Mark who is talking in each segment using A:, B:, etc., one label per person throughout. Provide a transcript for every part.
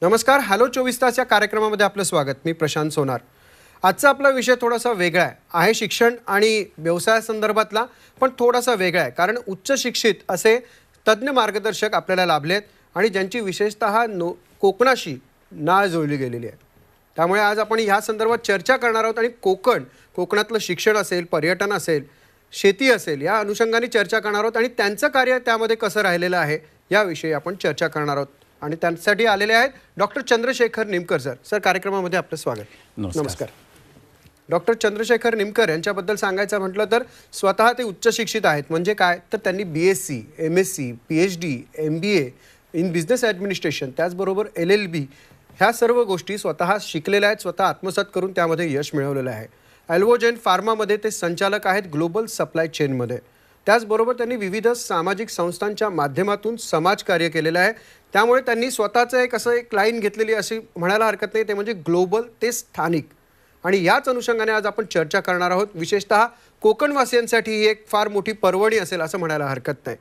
A: नमस्कार. हॅलो 24 तास या कार्यक्रमामध्ये आपलं स्वागत. मी प्रशांत सोनार. आजचा आपला विषय थोडासा वेगळा आहे शिक्षण आणि व्यवसायासंदर्भातला, पण थोडासा वेगळा आहे कारण उच्च शिक्षित असे तज्ज्ञ मार्गदर्शक आपल्याला लाभले आहेत आणि ज्यांची विशेषतः कोकणाशी नाळ जुळली गेलेली आहे. त्यामुळे आज आपण ह्या संदर्भात चर्चा करणार आहोत आणि कोकणातलं शिक्षण असेल, पर्यटन असेल, शेती असेल, या अनुषंगाने चर्चा करणार आहोत आणि त्यांचं कार्य त्यामध्ये कसं राहिलेलं आहे याविषयी आपण चर्चा करणार आहोत. आणि त्यासाठी आलेले आहेत doctor Chandrashekhar Nimkar sir. Sir, कार्यक्रमामध्ये आपलं स्वागत.
B: नमस्कार.
A: डॉक्टर चंद्रशेखर निमकर यांच्याबद्दल सांगायचं म्हटलं तर स्वतः ते उच्च शिक्षित आहेत. म्हणजे काय तर त्यांनी BSc, MSc, PhD, MBA in business administration, त्याचबरोबर LLB ह्या सर्व गोष्टी स्वतः शिकलेल्या आहेत, स्वतः आत्मसात करून त्यामध्ये यश मिळवलेलं आहे. ॲल्वोजेन फार्मामध्ये ते संचालक आहेत ग्लोबल सप्लाय चेनमध्ये. त्याचबरोबर त्यांनी विविध सामाजिक संस्थांच्या माध्यमातून समाजकार्य केलेलं आहे. त्यामुळे त्यांनी स्वतःचं एक लाईन घेतलेली अशी म्हणायला हरकत नाही, ते म्हणजे ग्लोबल ते स्थानिक. आणि याच अनुषंगाने आज आपण चर्चा करणार आहोत. विशेषतः कोकणवासियांसाठी ही एक फार मोठी पर्वणी असेल असं म्हणायला हरकत नाही.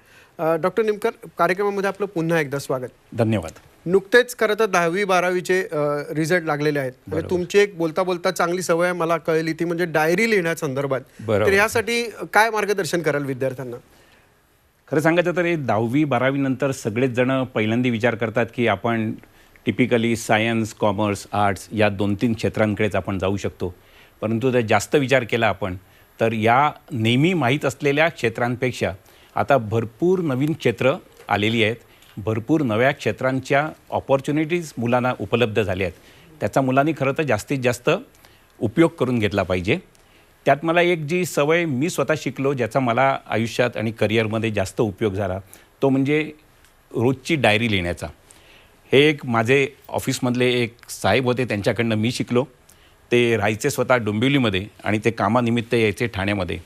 A: डॉक्टर निमकर, कार्यक्रमामध्ये आपलं पुन्हा एकदा स्वागत.
B: धन्यवाद.
A: नुकतेच खरं तर 10वी-12वीचे रिझल्ट लागलेले आहेत. म्हणजे तुमची एक बोलता बोलता चांगली सवय मला कळली, ती म्हणजे डायरी लिहिण्यासंदर्भात. तर यासाठी काय मार्गदर्शन कराल विद्यार्थ्यांना?
B: खरं सांगायचं तर 10वी-12वी नंतर सगळेच जण पहिल्यांदा विचार करतात की आपण टिपिकली सायन्स, कॉमर्स, आर्ट्स या 2-3 क्षेत्रांकडेच आपण जाऊ शकतो. परंतु जर जास्त विचार केला आपण तर या नेहमी माहीत असलेल्या क्षेत्रांपेक्षा आता भरपूर नवीन क्षेत्र आलेली आहेत. भरपूर नव्या क्षेत्रांच्या ऑपॉर्च्युनिटीज मुलांना उपलब्ध झाल्या आहेत. त्याचा मुलांनी खरं तर जास्तीत जास्त उपयोग करून घेतला पाहिजे. त्यात मला एक जी सवय मी स्वतः शिकलो, ज्याचा मला आयुष्यात आणि करिअरमध्ये जास्त उपयोग झाला, तो म्हणजे रोजची डायरी लिहिण्याचा. हे एक माझे ऑफिसमधले एक साहेब होते, त्यांच्याकडनं मी शिकलो. ते राहायचे स्वतः डोंबिवलीमध्ये आणि ते कामानिमित्त यायचे ठाण्यामध्ये.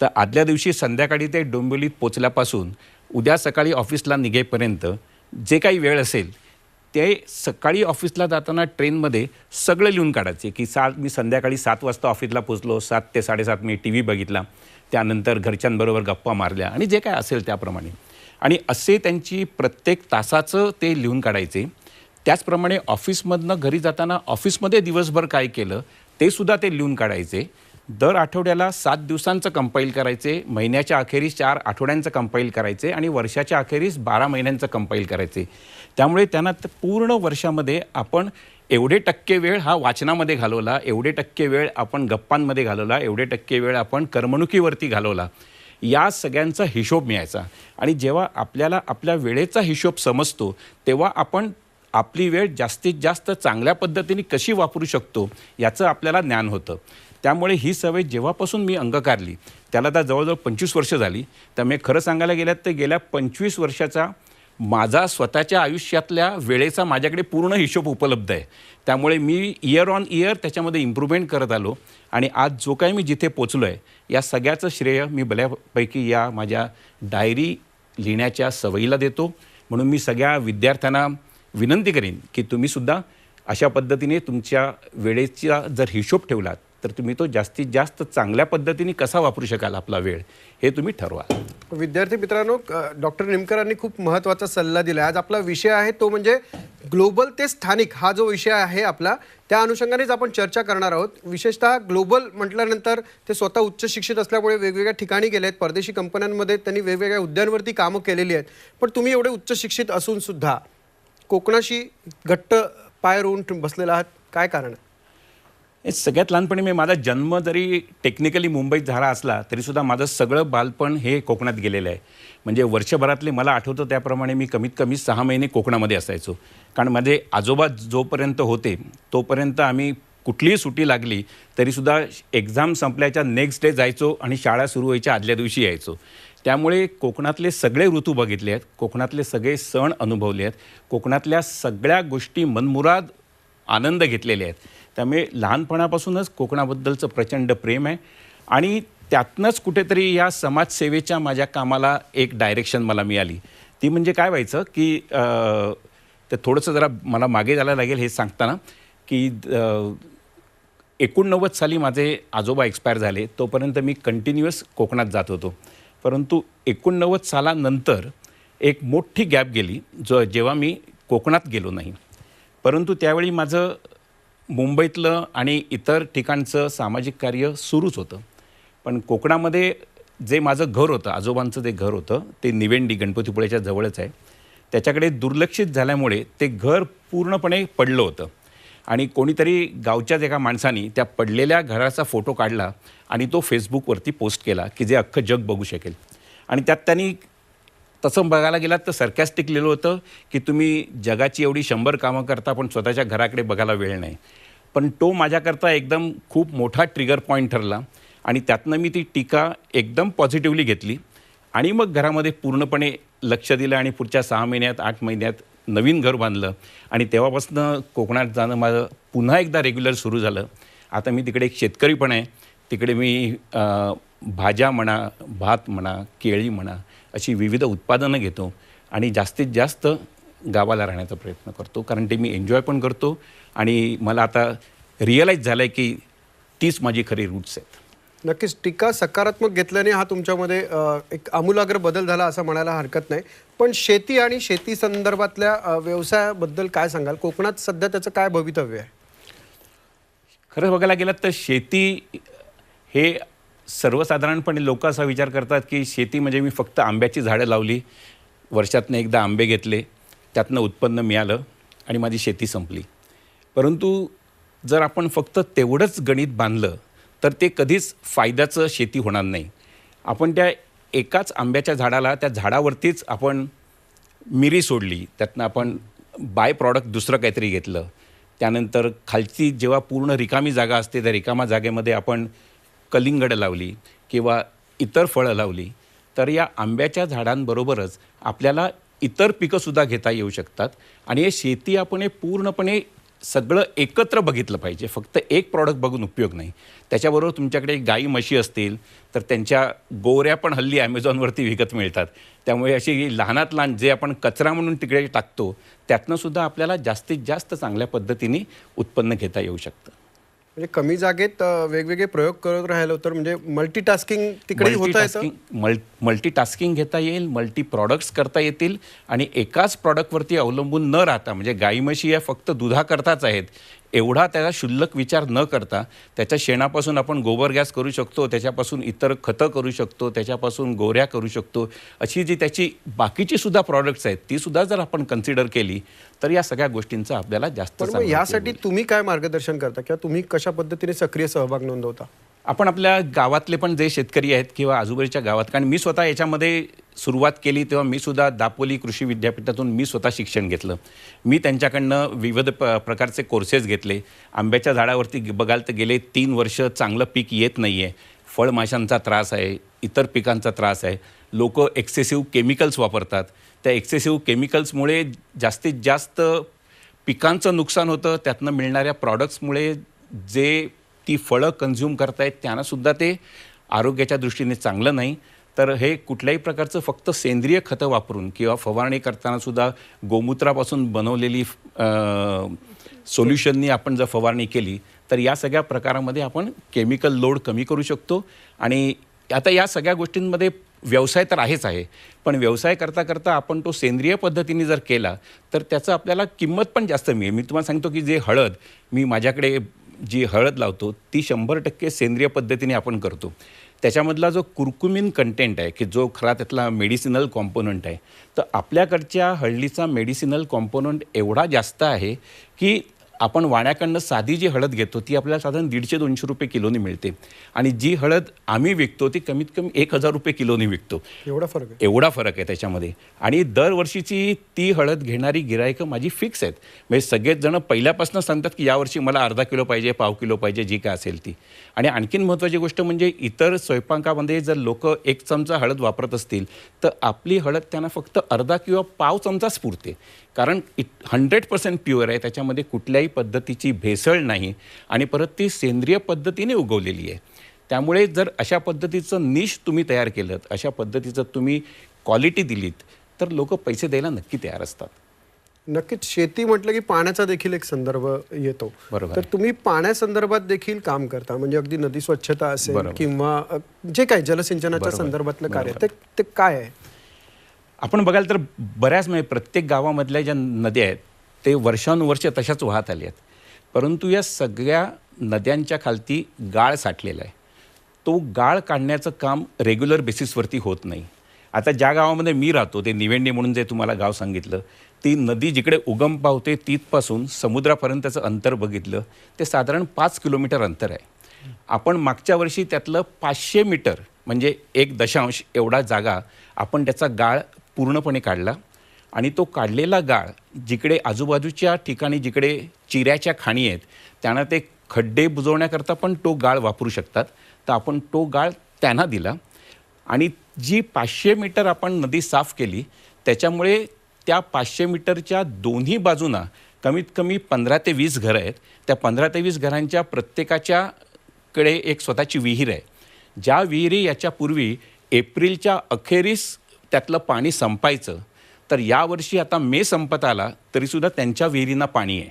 B: तर आदल्या दिवशी संध्याकाळी ते डोंबिवलीत पोचल्यापासून उद्या सकाळी ऑफिसला निघेपर्यंत जे काही वेळ असेल ते सकाळी ऑफिसला जाताना ट्रेनमध्ये सगळं लिहून काढायचे की मी संध्याकाळी 7 वाजता ऑफिसला पोचलो, 7 ते 7:30 मी TV बघितला, त्यानंतर घरच्यांबरोबर गप्पा मारल्या आणि जे काय असेल त्याप्रमाणे. आणि असे त्यांची प्रत्येक तासाचं ते लिहून काढायचे. त्याचप्रमाणे ऑफिसमधनं घरी जाताना ऑफिसमध्ये दिवसभर काय केलं ते सुद्धा ते लिहून काढायचे. दर आठवड्याला 7 दिवसांचं कंपाईल करायचे, महिन्याच्या अखेरीस 4 आठवड्यांचं कंपाईल करायचे आणि वर्षाच्या अखेरीस 12 महिन्यांचं कंपाईल करायचे. त्यामुळे त्यांना पूर्ण वर्षामध्ये आपण एवढे टक्के वेळ हा वाचनामध्ये घालवला, एवढे टक्के वेळ आपण गप्पांमध्ये घालवला, एवढे टक्के वेळ आपण करमणुकीवरती घालवला, या सगळ्यांचा हिशोब मिळायचा. आणि जेव्हा आपल्याला आपल्या वेळेचा हिशोब समजतो तेव्हा आपण आपली वेळ जास्तीत जास्त चांगल्या पद्धतीने कशी वापरू शकतो याचं आपल्याला ज्ञान होतं. त्यामुळे ही सवय जेव्हापासून मी अंगीकारली, त्याला आता जवळजवळ 25 वर्ष झाली. तर मी खरं सांगायला गेल्यात तर गेल्या 25 वर्षाचा माझा स्वतःच्या आयुष्यातल्या वेळेचा माझ्याकडे पूर्ण हिशोब उपलब्ध आहे. त्यामुळे मी इयर ऑन इयर त्याच्यामध्ये इम्प्रूव्हमेंट करत आलो आणि आज जो काही मी जिथे पोचलो आहे या सगळ्याचं श्रेय मी बऱ्यापैकी या माझ्या डायरी लिहिण्याच्या सवयीला देतो. म्हणून मी सगळ्या विद्यार्थ्यांना विनंती करीन की तुम्हीसुद्धा अशा पद्धतीने तुमच्या वेळेचा जर हिशोब ठेवलात तर तुम्ही तो जास्तीत जास्त चांगल्या पद्धतीने कसा वापरू शकाल आपला वेळ, हे तुम्ही ठरवा.
A: विद्यार्थी मित्रांनो, डॉक्टर निमकरांनी खूप महत्त्वाचा सल्ला दिला. आज आपला विषय आहे तो म्हणजे ग्लोबल ते स्थानिक. हा जो विषय आहे आपला, त्या अनुषंगानेच आपण चर्चा करणार आहोत. विशेषतः ग्लोबल म्हटल्यानंतर ते स्वतः उच्च शिक्षित असल्यामुळे वेगवेगळ्या ठिकाणी गेले आहेत. परदेशी कंपन्यांमध्ये त्यांनी वेगवेगळ्या उद्यानांवरती कामं केलेली आहेत. पण तुम्ही एवढे उच्च शिक्षित असून सुद्धा कोकणाशी घट्ट पाय रोवून बसलेला आहात, काय कारण आहे?
B: हे सगळ्यात लहानपणी माझा जन्म जरी टेक्निकली मुंबईत झाला असला तरीसुद्धा माझं सगळं बालपण हे कोकणात गेलेलं आहे. म्हणजे वर्षभरातले मला आठवतं त्याप्रमाणे मी कमीत कमी 6 महिने कोकणामध्ये असायचो. कारण माझे आजोबा जोपर्यंत होते तोपर्यंत आम्ही कुठलीही सुट्टी लागली तरीसुद्धा एक्झाम संपल्याच्या नेक्स्ट डे जायचो आणि शाळा सुरू व्हायच्या आदल्या दिवशी यायचो. त्यामुळे कोकणातले सगळे ऋतू बघितले आहेत, कोकणातले सगळे सण अनुभवले आहेत, कोकणातल्या सगळ्या गोष्टी मनमुराद आनंद घेतलेले आहेत. त्यामुळे लहानपणापासूनच कोकणाबद्दलचं प्रचंड प्रेम आहे. आणि त्यातनंच कुठेतरी या समाजसेवेच्या माझ्या कामाला एक डायरेक्शन मला मिळाली. ती म्हणजे काय व्हायचं की ते थोडंसं जरा मला मागे जायला लागेल हे सांगताना की 89 साली माझे आजोबा एक्सपायर झाले. तोपर्यंत मी कंटिन्युअस कोकणात जात होतो. परंतु 89 सालानंतर एक मोठी गॅप गेली जेव्हा मी कोकणात गेलो नाही. परंतु त्यावेळी माझं मुंबईतलं आणि इतर ठिकाणचं सामाजिक कार्य सुरूच होतं. पण कोकणामध्ये जे माझं घर होतं, आजोबांचं जे घर होतं ते निवेंडी गणपतीपुळेच्या जवळच आहे. त्याच्याकडे दुर्लक्षित झाल्यामुळे ते घर पूर्णपणे पडलं होतं आणि कोणीतरी गावच्याच एका माणसाने त्या पडलेल्या घराचा फोटो काढला आणि तो फेसबुकवरती पोस्ट केला की जे अख्खं जग बघू शकेल. आणि त्यात त्यांनी तसं बघायला गेलात तर सरकॅस्टिक लिहिलं होतं की तुम्ही जगाची एवढी 100 कामं करता पण स्वतःच्या घराकडे बघायला वेळ नाही. पण तो माझ्याकरता एकदम खूप मोठा ट्रिगर पॉईंट ठरला आणि त्यातनं मी ती टीका एकदम पॉझिटिव्हली घेतली आणि मग घरामध्ये पूर्णपणे लक्ष दिलं आणि पुढच्या 6 महिन्यात 8 महिन्यात नवीन घर बांधलं आणि तेव्हापासून कोकणात जाणं माझं पुन्हा एकदा रेग्युलर सुरू झालं. आता मी तिकडे एक शेतकरी पण आहे. तिकडे मी भाज्या म्हणा, भात म्हणा, केळी म्हणा अशी विविध उत्पादनं घेतो आणि जास्तीत जास्त गावाला राहण्याचा प्रयत्न करतो, कारण ते मी एन्जॉय पण करतो आणि मला आता रिअलाईज झालं आहे की तीच माझी खरी रूट्स आहेत.
A: नक्कीच टीका सकारात्मक घेतल्याने हा तुमच्यामध्ये एक आमूलाग्र बदल झाला असं म्हणायला हरकत नाही. पण शेती आणि शेती संदर्भातल्या व्यवसायाबद्दल काय सांगाल? कोकणात सध्या त्याचं काय भवितव्य आहे?
B: खरं बघायला गेलं तर शेती हे सर्वसाधारणपणे लोक असा विचार करतात की शेती म्हणजे मी फक्त आंब्याची झाडं लावली, वर्षातनं एकदा आंबे घेतले, त्यातनं उत्पन्न मिळालं आणि माझी शेती संपली. परंतु जर आपण फक्त तेवढंच गणित बांधलं तर ते कधीच फायद्याचं शेती होणार नाही. आपण त्या एकाच आंब्याच्या झाडाला, त्या झाडावरतीच आपण मिरी सोडली, त्यातनं आपण बाय प्रॉडक्ट दुसरं काहीतरी घेतलं, त्यानंतर खालची जेव्हा पूर्ण रिकामी जागा असते त्या रिकामा जागेमध्ये आपण कलिंगडं लावली किंवा इतर फळं लावली, तर या आंब्याच्या झाडांबरोबरच आपल्याला इतर पिकंसुद्धा घेता येऊ शकतात. आणि हे शेती आपण हे पूर्णपणे सगळं एकत्र बघितलं पाहिजे. फक्त एक प्रॉडक्ट बघून उपयोग नाही. त्याच्याबरोबर तुमच्याकडे गाई म्हशी असतील तर त्यांच्या गोवऱ्या पण हल्ली ॲमेझॉनवरती विकत मिळतात. त्यामुळे अशी लहानात लहान जे आपण कचरा म्हणून तिकडे टाकतो त्यातनंसुद्धा आपल्याला जास्तीत जास्त चांगल्या पद्धतीने उत्पन्न घेता येऊ शकतं.
A: म्हणजे कमी जागेत वेगवेगळे प्रयोग करत राहिलो तर म्हणजे मल्टीटास्किंग तिकडे होता येतं.
B: मल्टीटास्किंग घेता येईल, मल्टी प्रॉडक्ट्स करता येतील आणि एकाच प्रॉडक्टवरती अवलंबून न राहता, म्हणजे गाई म्हशी या फक्त दुधाकरताच आहेत एवढा त्याला क्षुल्लक विचार न करता त्याच्या शेणापासून आपण गोबर गॅस करू शकतो, त्याच्यापासून इतर खतं करू शकतो, त्याच्यापासून गोऱ्या करू शकतो, अशी जी त्याची बाकीची सुद्धा प्रॉडक्ट्स आहेत ती सुद्धा जर आपण कन्सिडर केली तर या सगळ्या गोष्टींचा आपल्याला जास्त.
A: पण यासाठी तुम्ही काय मार्गदर्शन करता किंवा तुम्ही कशा पद्धतीने सक्रिय सहभाग नोंदवता?
B: आपण आपल्या गावातले पण जे शेतकरी आहेत किंवा आजूबाजूच्या गावात, कारण मी स्वतः याच्यामध्ये सुरुवात केली तेव्हा मी सुद्धा दापोली कृषी विद्यापीठातून मी स्वतः शिक्षण घेतलं. मी त्यांच्याकडनं विविध प्रकारचे कोर्सेस घेतले. आंब्याच्या झाडावरती बघाल तर गेले 3 वर्ष चांगलं पीक येत नाही आहे, फळमाशांचा त्रास आहे, इतर पिकांचा त्रास आहे, लोक एक्सेसिव्ह केमिकल्स वापरतात. त्या एक्सेसिव्ह केमिकल्समुळे जास्तीत जास्त पिकांचं नुकसान होतं. त्यातनं मिळणाऱ्या प्रॉडक्ट्समुळे जे ती फळं कन्झ्युम करतायत त्यांनासुद्धा ते आरोग्याच्या दृष्टीने चांगलं नाही. तर हे कुठल्याही प्रकारचं फक्त सेंद्रिय खतं वापरून किंवा फवारणी करतानासुद्धा गोमूत्रापासून बनवलेली सोल्युशननी आपण जर फवारणी केली तर या सगळ्या प्रकारामध्ये आपण केमिकल लोड कमी करू शकतो. आणि आता या सगळ्या गोष्टींमध्ये व्यवसाय तर आहेच आहे, पण व्यवसाय करता करता आपण तो सेंद्रिय पद्धतीने जर केला तर त्याचं आपल्याला किंमत पण जास्त मिळेल. मी तुम्हाला सांगतो की जे हळद मी माझ्याकडे जी हळद लावतो ती 100% सेंद्रिय पद्धतीने आपण करतो. त्याच्यामधला जो कुर्कुमिन कंटेंट आहे की जो खरा त्यातला मेडिसिनल कॉम्पोनंट आहे, तर आपल्याकडच्या हळदीचा मेडिसिनल कॉम्पोनंट एवढा जास्त आहे की आपण वाण्याकडनं साधी जी हळद घेतो ती आपल्याला साधारण 150-200 रुपये किलोनी मिळते आणि जी हळद आम्ही विकतो ती कमीत कमी 1000 रुपये किलोनी विकतो. एवढा फरक आहे त्याच्यामध्ये. आणि दरवर्षीची ती हळद घेणारी गिरायकं माझी फिक्स आहेत. म्हणजे सगळेच जण पहिल्यापासून सांगतात की यावर्षी मला अर्धा किलो पाहिजे, पाव किलो पाहिजे, जी काय असेल ती. आणि आणखीन महत्त्वाची गोष्ट म्हणजे इतर स्वयंपाकामध्ये जर लोक 1 चमचा हळद वापरत असतील तर आपली हळद त्यांना फक्त अर्धा किंवा पाव चमचाच पुरते, कारण 100% प्युअर आहे. त्याच्यामध्ये कुठल्याही पद्धतीची भेसळ नाही आणि परत ती सेंद्रिय पद्धतीने उगवलेली आहे. त्यामुळे जर अशा पद्धतीचं निश तुम्ही तयार केलं, अशा पद्धतीचं तुम्ही क्वालिटी दिलीत तर लोक पैसे द्यायला नक्की तयार असतात.
A: नक्कीच. शेती म्हटलं की पाण्याचा देखील एक संदर्भ येतो.
B: बरोबर.
A: तर तुम्ही पाण्यासंदर्भात देखील काम करता, म्हणजे अगदी नदी स्वच्छता असेल किंवा जे काही जलसिंचनाच्या संदर्भातलं कार्य ते काय आहे?
B: आपण बघाल तर बऱ्याच म्हणजे प्रत्येक गावामधल्या ज्या नद्या आहेत ते वर्षानुवर्षे तशाच वाहत आले आहेत. परंतु या सगळ्या नद्यांच्या खालती गाळ साठलेला आहे. तो गाळ काढण्याचं काम रेग्युलर बेसिसवरती होत नाही. आता ज्या गावामध्ये मी राहतो, ते निवेंडी म्हणून जे तुम्हाला गाव सांगितलं, ती नदी जिकडे उगम पावते तिथपासून समुद्रापर्यंतचं अंतर बघितलं ते साधारण 5 किलोमीटर अंतर आहे. आपण मागच्या वर्षी त्यातलं 500 मीटर म्हणजे 1 एवढा जागा आपण त्याचा गाळ पूर्णपणे काढला. आणि तो काढलेला गाळ जिकडे आजूबाजूच्या ठिकाणी जिकडे चिऱ्याच्या खाणी आहेत त्यांना ते खड्डे बुजवण्याकरता पण तो गाळ वापरू शकतात. तर आपण तो गाळ त्यांना दिला आणि जी 500 मीटर आपण नदी साफ केली त्याच्यामुळे त्या 500 मीटरच्या दोन्ही बाजूंना कमीत कमी 15 ते 20 घरं आहेत. त्या 15 ते 20 घरांच्या प्रत्येकाच्याकडे एक स्वतःची विहीर आहे. ज्या विहिरी याच्यापूर्वी एप्रिलच्या अखेरीस त्यातलं पाणी संपायचं, तर यावर्षी आता मे संपत आला तरीसुद्धा त्यांच्या विहिरींना पाणी आहे.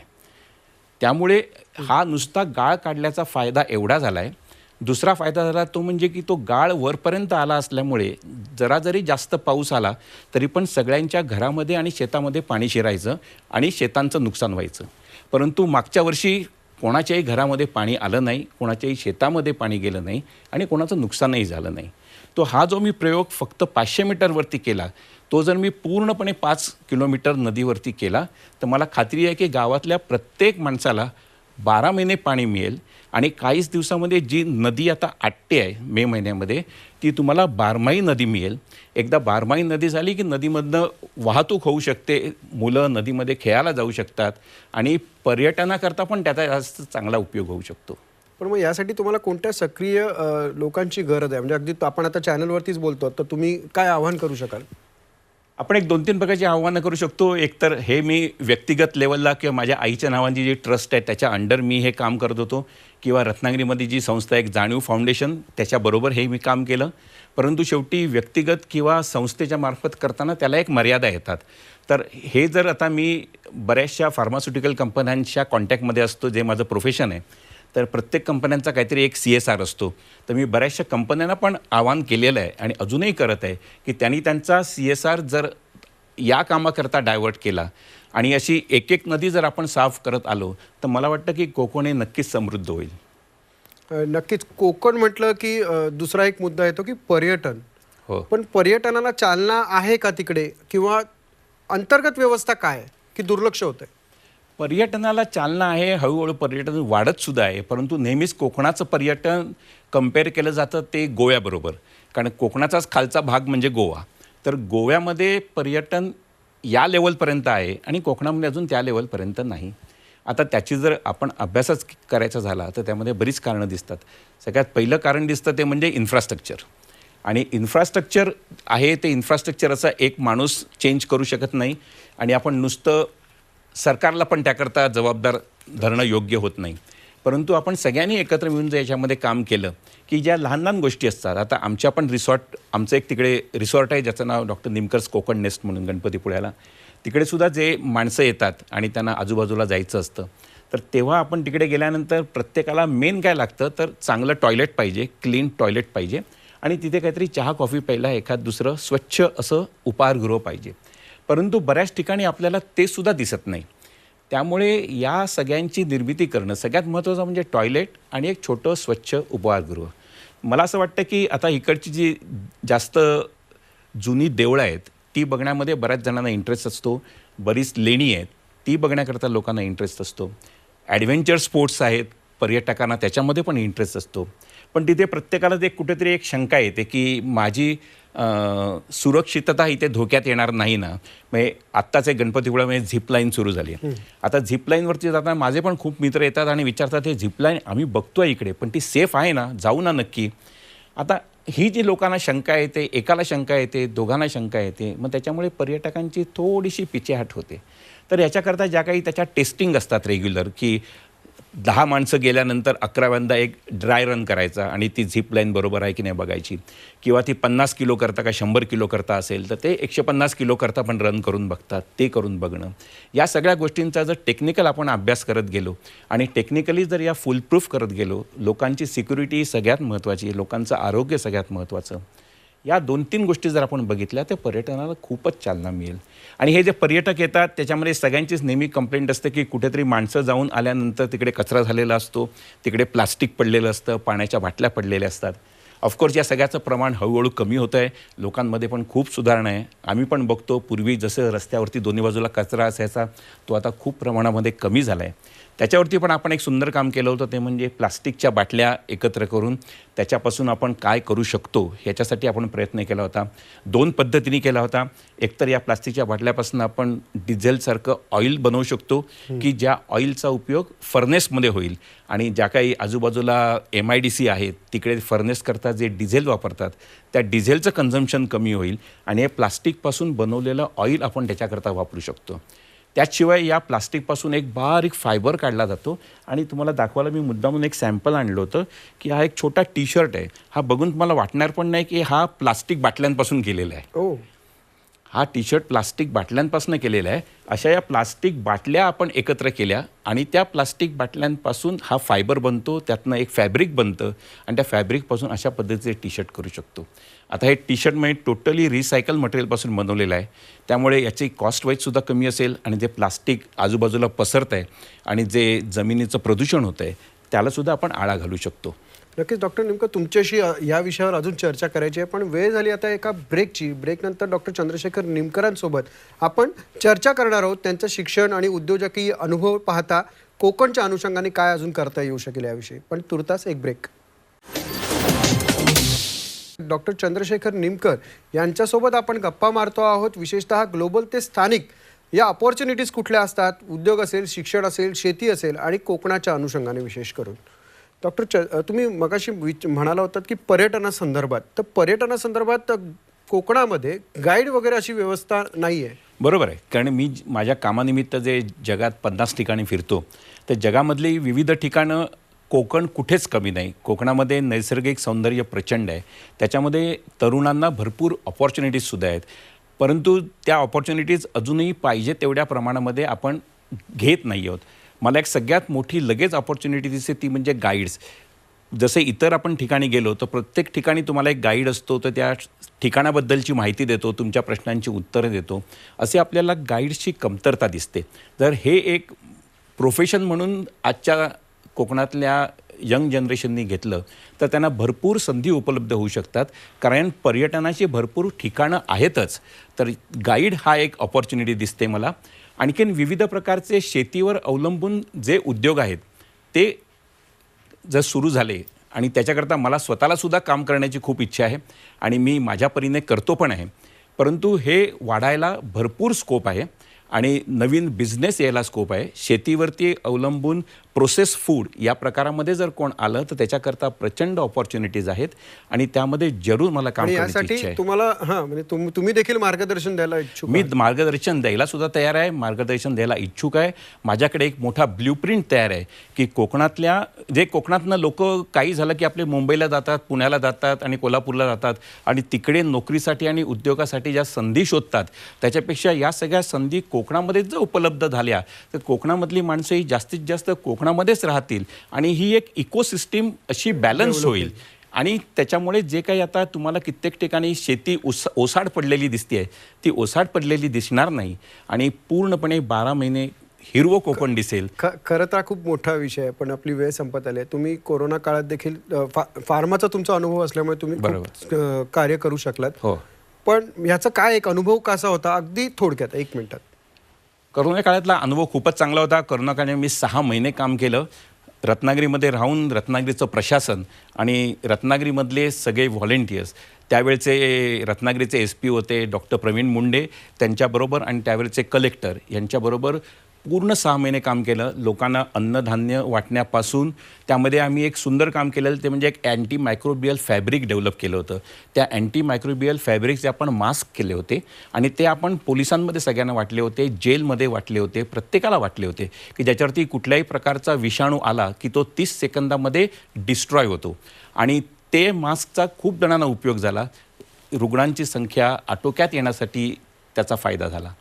B: त्यामुळे हा नुसता गाळ काढल्याचा फायदा एवढा झाला आहे. दुसरा फायदा झाला तो म्हणजे की तो गाळ वरपर्यंत आला असल्यामुळे जरी जास्त पाऊस आला तरी पण सगळ्यांच्या घरामध्ये आणि शेतामध्ये पाणी शिरायचं आणि शेतांचं नुकसान व्हायचं. परंतु मागच्या वर्षी कोणाच्याही घरामध्ये पाणी आलं नाही, कोणाच्याही शेतामध्ये पाणी गेलं नाही आणि कोणाचं नुकसानही झालं नाही. तो हा जो मी प्रयोग फक्त 500 मीटरवरती केला, तो जर मी पूर्णपणे 5 किलोमीटर नदीवरती केला तर मला खात्री आहे की गावातल्या प्रत्येक माणसाला 12 महिने पाणी मिळेल. आणि काहीच दिवसामध्ये जी नदी आता आटते आहे मे महिन्यामध्ये, ती तुम्हाला बारमाही नदी मिळेल. एकदा बारमाही नदी झाली की नदीमधनं वाहतूक होऊ शकते, मुलं नदीमध्ये खेळायला जाऊ शकतात आणि पर्यटनाकरता पण त्याचा जास्त चांगला उपयोग होऊ शकतो.
A: पण मग यासाठी तुम्हाला कोणत्या सक्रिय लोकांची गरज आहे? म्हणजे अगदी आपण आता चॅनलवरतीच बोलतो, तर तुम्ही काय आवाहन करू शकाल?
B: आपण एक 2-3 प्रकारची आव्हानं करू शकतो. एकतर हे मी व्यक्तिगत लेवलला किंवा माझ्या आईच्या नावाची जी ट्रस्ट आहे त्याच्या अंडर मी हे काम करत होतो, किंवा रत्नागिरीमध्ये जी संस्था आहे एक जाणीव फाउंडेशन त्याच्याबरोबर हे मी काम केलं. परंतु शेवटी व्यक्तिगत किंवा संस्थेच्या मार्फत करताना त्याला एक मर्यादा येतात. तर हे जर आता मी बऱ्याचशा फार्मास्युटिकल कंपन्यांच्या कॉन्टॅक्टमध्ये असतो, जे माझं प्रोफेशन आहे, तर प्रत्येक कंपन्यांचा काहीतरी एक CSR असतो. तर मी बऱ्याचशा कंपन्यांना पण आवाहन केलेलं आहे आणि अजूनही करत आहे की त्यांनी त्यांचा CSR जर या कामाकरता डायव्हर्ट केला आणि अशी एक एक नदी जर आपण साफ करत आलो तर मला वाटतं की कोकण हे नक्कीच समृद्ध होईल.
A: नक्कीच. कोकण म्हटलं की दुसरा एक मुद्दा येतो की पर्यटन.
B: हो.
A: पण पर्यटनाला चालना आहे का तिकडे, किंवा अंतर्गत व्यवस्था काय आहे की दुर्लक्ष होतंय?
B: पर्यटनाला चालना आहे, हळूहळू पर्यटन वाढत सुद्धा आहे. परंतु नेहमीच कोकणाचं पर्यटन कंपेअर केलं जातं ते गोव्याबरोबर, कारण कोकणाचाच खालचा भाग म्हणजे गोवा. तर गोव्यामध्ये पर्यटन या लेवलपर्यंत आहे आणि कोकणामध्ये अजून त्या लेवलपर्यंत नाही. आता त्याची जर आपण अभ्यासच करायचा झाला तर त्यामध्ये बरीच कारणं दिसतात. सगळ्यात पहिलं कारण दिसतं ते म्हणजे इन्फ्रास्ट्रक्चर. आणि इन्फ्रास्ट्रक्चर आहे ते इन्फ्रास्ट्रक्चर असा एक माणूस चेंज करू शकत नाही आणि आपण नुसतं सरकारला पण त्याकरता जबाबदार धरणं योग्य होत नाही. परंतु आपण सगळ्यांनी एकत्र मिळून जर याच्यामध्ये काम केलं की ज्या लहान लहान गोष्टी असतात. आता आमच्या पण आमचं एक तिकडे रिसॉर्ट आहे ज्याचं नाव डॉक्टर निमकर्स कोकण नेस्ट म्हणून गणपतीपुळ्याला. तिकडेसुद्धा जे माणसं येतात आणि त्यांना आजूबाजूला जायचं असतं, तर तेव्हा आपण तिकडे गेल्यानंतर प्रत्येकाला मेन काय लागतं तर चांगलं टॉयलेट पाहिजे, क्लीन टॉयलेट पाहिजे आणि तिथे काहीतरी चहा कॉफी प्यायला एखाद दुसरं स्वच्छ असं उपाहारगृह पाहिजे. परंतु बऱ्याच ठिकाणी आपल्याला ते सुद्धा दिसत नाही. त्यामुळे या सगळ्यांची निर्मिती करणं सगळ्यात महत्त्वाचं म्हणजे टॉयलेट आणि एक छोटं स्वच्छ उपाहारगृह. मला असं वाटतं की आता इकडची जी जास्त जुनी देवळं आहेत ती बघण्यामध्ये बऱ्याच जणांना इंटरेस्ट असतो. बरीच लेणी आहेत ती बघण्याकरता लोकांना इंटरेस्ट असतो. ॲडव्हेंचर स्पोर्ट्स आहेत, पर्यटकांना त्याच्यामध्ये पण इंटरेस्ट असतो. पण तिथे प्रत्येकाला ते कुठेतरी एक शंका येते की माझी सुरक्षितता इथे धोक्यात येणार नाही ना. म्हणजे आत्ताच एक गणपतीपुळ्यामध्ये झिपलाईन सुरू झाली आहे. आता झिपलाईनवरती जाताना माझे पण खूप मित्र येतात आणि विचारतात हे झिपलाईन आम्ही बघतोय इकडे, पण ती सेफ आहे ना, जाऊ ना नक्की. आता ही जी लोकांना शंका येते, एकाला शंका येते, दोघांना शंका येते, मग त्याच्यामुळे पर्यटकांची थोडीशी पिछेहाट होते. तर याच्याकरता ज्या काही त्याच्या टेस्टिंग असतात रेग्युलर की 10 माणसं गेल्यानंतर 11व्यांदा एक ड्राय रन करायचा आणि ती झिप लाईन बरोबर आहे की नाही बघायची, किंवा ती 50 किलो करता का 100 किलो करता असेल तर ते 150 किलो करता पण रन करून बघतात, ते करून बघणं. या सगळ्या गोष्टींचा जर टेक्निकल आपण अभ्यास करत गेलो आणि टेक्निकली जर या फुलप्रूफ करत गेलो, लोकांची सिक्युरिटी सगळ्यात महत्त्वाची, लोकांचं आरोग्य सगळ्यात महत्त्वाचं, या 2-3 गोष्टी जर आपण बघितल्या तर पर्यटनाला खूपच चालना मिळेल. आणि हे जे पर्यटक येतात त्याच्यामध्ये सगळ्यांचीच नेहमी कंप्लेंट असते की कुठेतरी माणसं जाऊन आल्यानंतर तिकडे कचरा झालेला असतो, तिकडे प्लास्टिक पडलेलं असतं, पाण्याच्या बाटल्या पडलेल्या असतात. ऑफकोर्स या सगळ्याचं प्रमाण हळूहळू कमी होतं आहे, लोकांमध्ये पण खूप सुधारणा आहे. आम्ही पण बघतो पूर्वी जसं रस्त्यावरती दोन्ही बाजूला कचरा असायचा तो आता खूप प्रमाणामध्ये कमी झाला आहे. त्याच्यावरती पण आपण एक सुंदर काम केलं होतं, ते म्हणजे प्लास्टिकच्या बाटल्या एकत्र करून त्याच्यापासून आपण काय करू शकतो ह्याच्यासाठी आपण प्रयत्न केला होता. 2 पद्धतीने केला होता. एकतर या प्लास्टिकच्या बाटल्यापासून आपण डिझेलसारखं ऑइल बनवू शकतो की ज्या ऑइलचा उपयोग फर्नेसमध्ये होईल आणि ज्या काही आजूबाजूला MIDC आहेत तिकडे फर्नेस करता जे डिझेल वापरतात त्या डिझेलचं कन्झम्पशन कमी होईल आणि हे प्लास्टिकपासून बनवलेलं ऑइल आपण त्याच्याकरता वापरू शकतो. त्याशिवाय या प्लास्टिकपासून एक बारीक फायबर काढला जातो आणि तुम्हाला दाखवायला मी मुद्दामून एक सॅम्पल आणलं होतं की हा एक छोटा टी-शर्ट आहे. हा बघून तुम्हाला वाटणार पण नाही की हा प्लास्टिक बाटल्यांपासून केलेला आहे. हा टी-शर्ट प्लास्टिक बाटल्यांपासून केलेला आहे. अशा या प्लास्टिक बाटल्या आपण एकत्र केल्या आणि त्या प्लास्टिक बाटल्यांपासून हा फायबर बनतो, त्यातनं एक फॅब्रिक बनतं आणि त्या फॅब्रिकपासून अशा पद्धतीचे टी-शर्ट करू शकतो. आता हे टी-शर्ट म्हणजे टोटली रिसायकल मटेरियलपासून बनवलेलं आहे, त्यामुळे याची कॉस्ट वाईजसुद्धा कमी असेल आणि जे प्लास्टिक आजूबाजूला पसरतं आहे आणि जे जमिनीचं प्रदूषण होतं आहे त्यालासुद्धा आपण आळा घालू शकतो.
A: नक्कीच डॉक्टर, नेमकं तुमच्याशी या विषयावर अजून चर्चा करायची आहे, पण वेळ झाली आता एका ब्रेकची. ब्रेकनंतर डॉक्टर चंद्रशेखर निमकरांसोबत आपण चर्चा करणार आहोत. त्यांचं शिक्षण आणि उद्योजकीय अनुभव पाहता कोकणच्या अनुषंगाने काय अजून करता येऊ शकेल याविषयी. पण तुर्तास एक ब्रेक. डॉक्टर चंद्रशेखर निमकर यांच्यासोबत आपण गप्पा मारतो आहोत, विशेषतः ग्लोबल ते स्थानिक या अपॉर्च्युनिटीज कुठल्या असतात, उद्योग असेल, शिक्षण असेल, शेती असेल आणि कोकणाच्या अनुषंगाने विशेष करून. डॉक्टर तुम्ही मगाशी म्हणाला होतात की पर्यटनासंदर्भात, तर पर्यटनासंदर्भात कोकणामध्ये गाईड वगैरे अशी व्यवस्था नाही आहे.
B: बरोबर आहे, कारण मी माझ्या कामानिमित्त जे जगात 50 ठिकाणी फिरतो तर जगामधली विविध ठिकाणं कोकण कुठेच कमी नाही. कोकणामध्ये नैसर्गिक सौंदर्य प्रचंड आहे, त्याच्यामध्ये तरुणांना भरपूर ऑपॉर्च्युनिटीजसुद्धा आहेत, परंतु त्या ऑपॉर्च्युनिटीज अजूनही पाहिजे तेवढ्या प्रमाणामध्ये आपण घेत नाही आहोत. मला एक सगळ्यात मोठी लगेच ऑपॉर्च्युनिटी दिसते ती म्हणजे गाईड्स. जसे इतर आपण ठिकाणी गेलो तर प्रत्येक ठिकाणी तुम्हाला एक गाईड असतो, तर त्या ठिकाणाबद्दलची माहिती देतो, तुमच्या प्रश्नांची उत्तरं देतो. असे आपल्याला गाईड्सची कमतरता दिसते. तर हे एक प्रोफेशन म्हणून आजच्या कोकणातल्या यंग जनरेशननी घेतलं तर त्यांना भरपूर संधी उपलब्ध होऊ शकतात, कारण पर्यटनाची भरपूर ठिकाणं आहेतच. तर गाईड हा एक ऑपॉर्च्युनिटी दिसते मला. आणखीन विविध प्रकारचे शेतीवर अवलंबून जे उद्योग आहेत ते जर सुरू झाले आणि त्याच्याकरता मला स्वतःलासुद्धा काम करण्याची खूप इच्छा आहे आणि मी माझ्या परीने करतो पण आहे, परंतु हे वाढायला भरपूर स्कोप आहे आणि नवीन बिझनेस यायला स्कोप आहे. शेतीवरती अवलंबून प्रोसेस फूड या प्रकारामध्ये जर कोण आलं तर त्याच्याकरता प्रचंड ऑपॉर्च्युनिटीज आहेत आणि त्यामध्ये जरूर मला काम करण्याची इच्छा
A: यासाठी
B: आहे.
A: तुम्हाला म्हणजे तुम्ही देखील मार्गदर्शन द्यायला इच्छुक
B: मी मार्गदर्शन द्यायला सुद्धा तयार आहे, मार्गदर्शन द्यायला इच्छुक आहे. माझ्याकडे एक मोठा ब्ल्यूप्रिंट तयार आहे की कोकणातल्या जे कोकणातनं लोक काही झालं की आपले मुंबईला जातात, पुण्याला जातात आणि कोल्हापूरला जातात आणि तिकडे नोकरीसाठी आणि उद्योगासाठी ज्या संधी शोधतात त्याच्यापेक्षा या सगळ्या संधी कोकणामध्ये जर उपलब्ध झाल्या तर कोकणामधली माणसं ही जास्तीत जास्त कोकणामध्येच राहतील आणि ही एक इकोसिस्टीम अशी बॅलन्स होईल. आणि त्याच्यामुळे जे काही आता तुम्हाला कित्येक ठिकाणी शेती ओसाड पडलेली दिसते ती ओसाड पडलेली दिसणार नाही आणि पूर्णपणे 12 महिने हिरवं कोकण दिसेल.
A: खरं तर खूप मोठा विषय आहे, पण आपली वेळ संपत आली आहे. तुम्ही कोरोना काळात देखील फार्माचा तुमचा अनुभव असल्यामुळे तुम्ही खूप कार्य करू शकलात.
B: हो,
A: पण ह्याचा काय एक अनुभव कसा होता, अगदी थोडक्यात 1 मिनिटात.
B: करोना काळातला अनुभव खूपच चांगला होता. करोना काळात मी 6 महिने काम केलं रत्नागिरीमध्ये राहून. रत्नागिरीचं प्रशासन आणि रत्नागिरीमधले सगळे व्हॉलेंटियर्स, त्यावेळचे रत्नागिरीचे SP होते डॉक्टर प्रवीण मुंडे, त्यांच्याबरोबर आणि त्यावेळचे कलेक्टर यांच्याबरोबर पूर्ण 6 महिने काम केलं. लोकांना अन्नधान्य वाटण्यापासून त्यामध्ये आम्ही एक सुंदर काम केलेलं ते म्हणजे एक अँटी मायक्रोबियल फॅब्रिक डेव्हलप केलं होतं. त्या अँटी मायक्रोबियल फॅब्रिकचे आपण मास्क केले होते आणि ते आपण पोलिसांमध्ये सगळ्यांना वाटले होते, जेलमध्ये वाटले होते, प्रत्येकाला वाटले होते की ज्याच्यावरती कुठल्याही प्रकारचा विषाणू आला की तो 30 सेकंदामध्ये डिस्ट्रॉय होतो. आणि ते मास्कचा खूप जणांना उपयोग झाला. रुग्णांची संख्या आटोक्यात येण्यासाठी त्याचा फायदा झाला.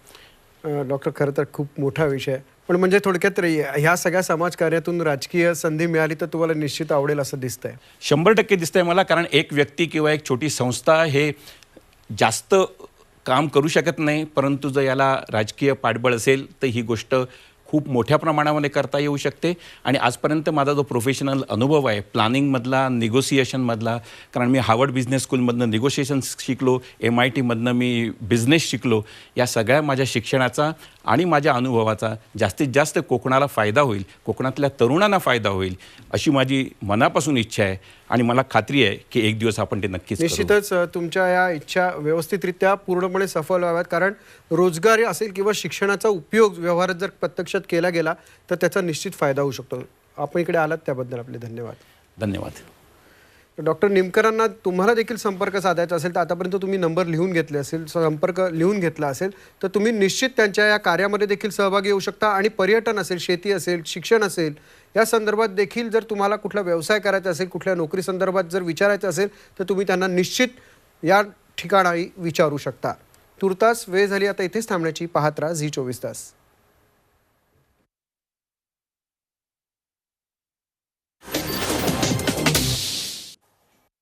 A: डॉक्टर, खरं तर खूप मोठा विषय आहे, पण म्हणजे थोडक्यात ह्या सगळ्या समाजकार्यातून राजकीय संधी मिळाली तर तुम्हाला निश्चित आवडेल असं दिसतंय.
B: 100% दिसतंय मला, कारण एक व्यक्ती किंवा एक छोटी संस्था हे जास्त काम करू शकत नाही, परंतु जर याला राजकीय पाठबळ असेल तर ही गोष्ट खूप मोठ्या प्रमाणामध्ये करता येऊ शकते. आणि आजपर्यंत माझा जो प्रोफेशनल अनुभव आहे प्लॅनिंगमधला, निगोसिएशनमधला, कारण मी हार्वर्ड बिझनेस स्कूलमधनं निगोशिएशन शिकलो, MITमधनं मी बिझनेस शिकलो, या सगळ्या माझ्या शिक्षणाचा आणि माझ्या अनुभवाचा जास्तीत जास्त कोकणाला फायदा होईल, कोकणातल्या तरुणांना फायदा होईल अशी माझी मनापासून इच्छा आहे. आणि मला खात्री आहे की एक दिवस आपण ते नक्कीच करू.
A: निश्चितच तुमच्या या इच्छा व्यवस्थितरित्या पूर्णपणे सफल व्हाव्यात, कारण रोजगार असेल किंवा शिक्षणाचा उपयोग व्यवहारात जर प्रत्यक्षात केला गेला तर त्याचा निश्चित फायदा होऊ शकतो. आपण इकडे आलात त्याबद्दल आपले धन्यवाद.
B: धन्यवाद.
A: डॉक्टर निमकरांना तुम्हाला देखील संपर्क साधायचा असेल तर आतापर्यंत तुम्ही नंबर लिहून घेतले असेल, संपर्क लिहून घेतला असेल तर तुम्ही निश्चित त्यांच्या या कार्यामध्ये देखील सहभागी होऊ शकता. आणि पर्यटन असेल, शेती असेल, शिक्षण असेल, या संदर्भात देखील जर तुम्हाला कुठला व्यवसाय करायचा असेल, कुठल्या नोकरी संदर्भात जर विचारायचं असेल तर तुम्ही त्यांना निश्चित या ठिकाणी विचारू शकता. तुर्तास वेळ झाली आता इथेच थांबण्याची. पाहत राहा झी 24 तास.